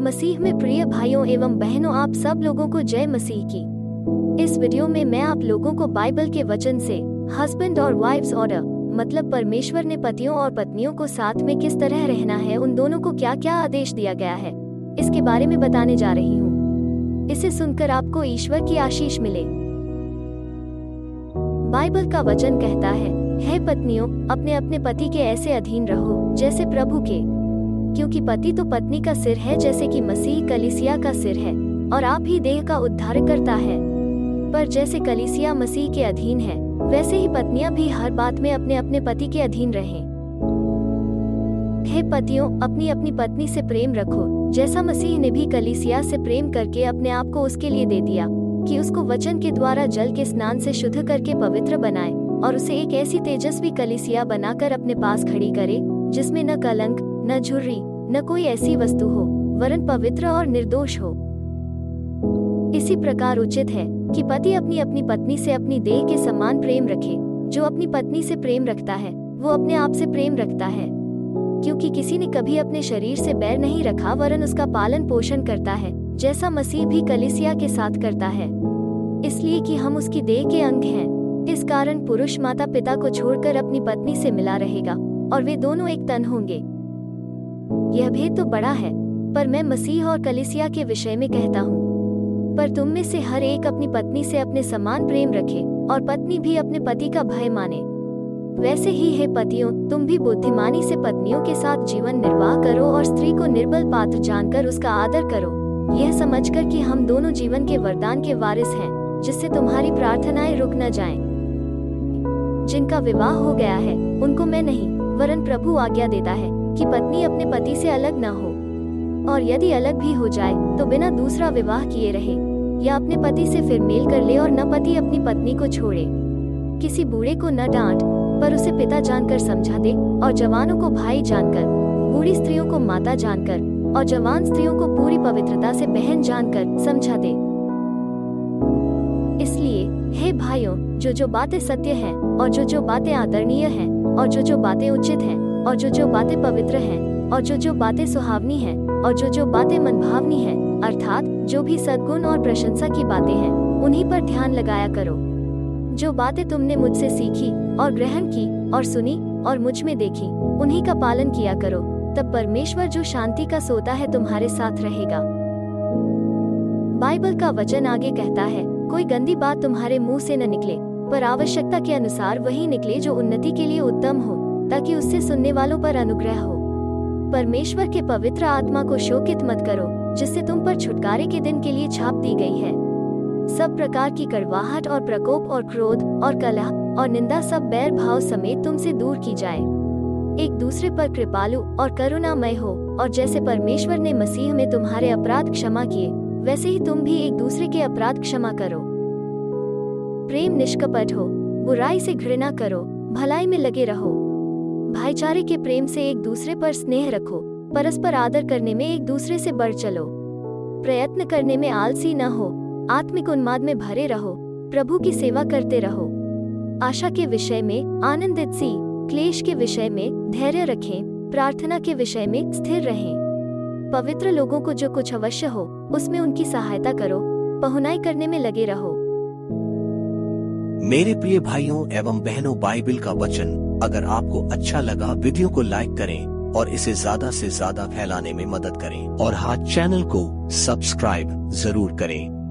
मसीह में प्रिय भाइयों एवं बहनों, आप सब लोगों को जय मसीह की। इस वीडियो में मैं आप लोगों को बाइबल के वचन से हस्बैंड और वाइफ्स ऑर्डर, मतलब परमेश्वर ने पतियों और पत्नियों को साथ में किस तरह रहना है, उन दोनों को क्या क्या आदेश दिया गया है, इसके बारे में बताने जा रही हूँ। इसे सुनकर आपको ईश्वर की आशीष मिले। बाइबल का वचन कहता है, हे पत्नियों, अपने अपने पति के ऐसे अधीन रहो जैसे प्रभु के, क्योंकि पति तो पत्नी का सिर है, जैसे कि मसीह कलीसिया का सिर है और आप ही देह का उद्धार करता है। पर जैसे कलीसिया मसीह के अधीन है, वैसे ही पत्नियां भी हर बात में अपने अपने पति के अधीन रहें। हे पतियों, अपनी अपनी पत्नी से प्रेम रखो, जैसा मसीह ने भी कलीसिया से प्रेम करके अपने आप को उसके लिए दे दिया, कि उसको वचन के द्वारा जल के स्नान से शुद्ध करके पवित्र बनाए और उसे एक ऐसी तेजस्वी कलीसिया बनाकर अपने पास खड़ी करे, जिसमें न कलंक, न झुर्री, न कोई ऐसी वस्तु हो, वरन पवित्र और निर्दोष हो। इसी प्रकार उचित है कि पति अपनी अपनी पत्नी से अपनी देह के समान प्रेम रखे। जो अपनी पत्नी से प्रेम रखता है, वो अपने आप से प्रेम रखता है, क्योंकि किसी ने कभी अपने शरीर से बैर नहीं रखा, वरन उसका पालन पोषण करता है, जैसा मसीह भी कलीसिया के साथ करता है, इसलिए कि हम उसकी देह के अंग हैं। इस कारण पुरुष माता पिता को छोड़कर अपनी पत्नी से मिला रहेगा और वे दोनों एक तन होंगे। यह भेद तो बड़ा है, पर मैं मसीह और कलीसिया के विषय में कहता हूँ। पर तुम में से हर एक अपनी पत्नी से अपने समान प्रेम रखे और पत्नी भी अपने पति का भय माने। वैसे ही हे पतियों, तुम भी बुद्धिमानी से पत्नियों के साथ जीवन निर्वाह करो और स्त्री को निर्बल पात्र जानकर उसका आदर करो, यह समझकर कि हम दोनों जीवन के वरदान के वारिस हैं, जिससे तुम्हारी प्रार्थनाएं रुक न जाएं। जिनका विवाह हो गया है, उनको मैं नहीं, वरन प्रभु आज्ञा देता है कि पत्नी अपने पति से अलग न हो, और यदि अलग भी हो जाए तो बिना दूसरा विवाह किए रहे, या अपने पति से फिर मेल कर ले, और न पति अपनी पत्नी को छोड़े। किसी बूढ़े को न डांट, पर उसे पिता जानकर समझा दे, और जवानों को भाई जानकर, बूढ़ी स्त्रियों को माता जानकर, और जवान स्त्रियों को पूरी पवित्रता से बहन जानकर समझा दे। इसलिए हे भाइयों, जो बातें सत्य हैं, और जो बातें आदरणीय हैं, और जो बातें उचित हैं, और जो बातें पवित्र हैं, और जो बातें सुहावनी हैं, और जो बातें मनभावनी हैं, अर्थात जो भी सद्गुण और प्रशंसा की बातें हैं, उन्हीं पर ध्यान लगाया करो। जो बातें तुमने मुझसे सीखी और ग्रहण की और सुनी और मुझ में देखी, उन्हीं का पालन किया करो, तब परमेश्वर जो शांति का सोता है तुम्हारे साथ रहेगा। बाइबल का वचन आगे कहता है, कोई गंदी बात तुम्हारे मुंह से न निकले, पर आवश्यकता के अनुसार वही निकले जो उन्नति के लिए उत्तम हो, ताकि उससे सुनने वालों पर अनुग्रह हो। परमेश्वर के पवित्र आत्मा को शोकित मत करो, जिससे तुम पर छुटकारे के दिन के लिए छाप दी गई है। सब प्रकार की कड़वाहट और प्रकोप और क्रोध और कलह और निंदा सब बैर भाव समेत तुमसे दूर की जाए। एक दूसरे पर कृपालु और करुणामय हो, और जैसे परमेश्वर ने मसीह में तुम्हारे अपराध क्षमा किए, वैसे ही तुम भी एक दूसरे के अपराध क्षमा करो। प्रेम निष्कपट हो, बुराई से घृणा करो, भलाई में लगे रहो। भाईचारे के प्रेम से एक दूसरे पर स्नेह रखो, परस्पर आदर करने में एक दूसरे से बढ़ चलो। प्रयत्न करने में आलसी न हो, आत्मिक उन्माद में भरे रहो, प्रभु की सेवा करते रहो। आशा के विषय में आनंदित सी, क्लेश के विषय में धैर्य रखें, प्रार्थना के विषय में स्थिर रहें। पवित्र लोगों को जो कुछ अवश्य हो, उसमें उनकी सहायता करो, पहुनाई करने में लगे रहो। मेरे प्रिय भाइयों एवं बहनों, बाइबल का वचन अगर आपको अच्छा लगा, वीडियो को लाइक करें और इसे ज्यादा से ज्यादा फैलाने में मदद करें, और हाँ, चैनल को सब्सक्राइब जरूर करें।